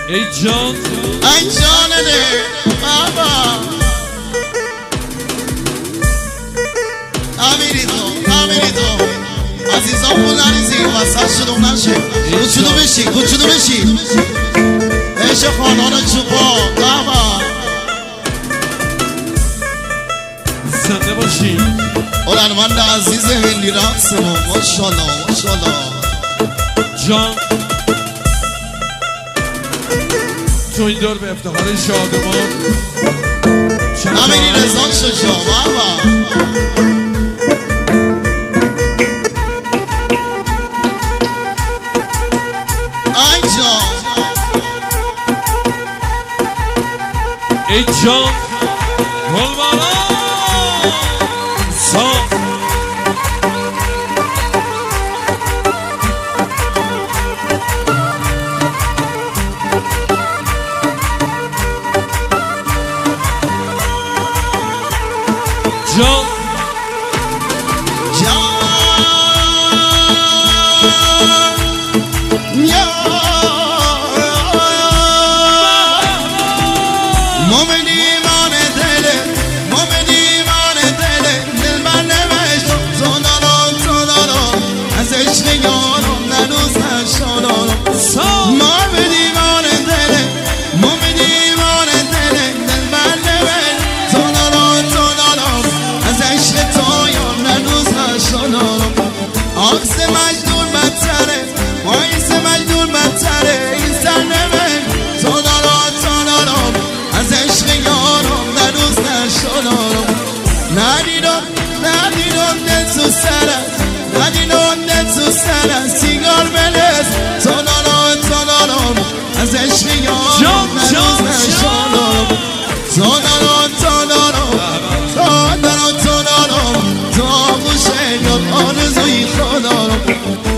ای جان ای جان ده بابا امیری تو عزیزان پول نریزی وسط شدم نشه کوچولو بشی عشق خانان چوبا بابا زنده باشی هنرمند عزیز هندی رقصمون ماشاءالله جان تو این دور به افتخار شادمان امیری رزان شجا بابا ای جان گلبارا جان عکس مجنون بدتره وایس مجنون بدتره این سرنمه تو دارم از عشق یارم نروز نشدارم ندیدم دل تو سرم ندیدم دل تو سرم سیگار بلز تو دارم از عشق یارم نروز نشدارم تو دارم تو آغوش یاد آرزوی خودارم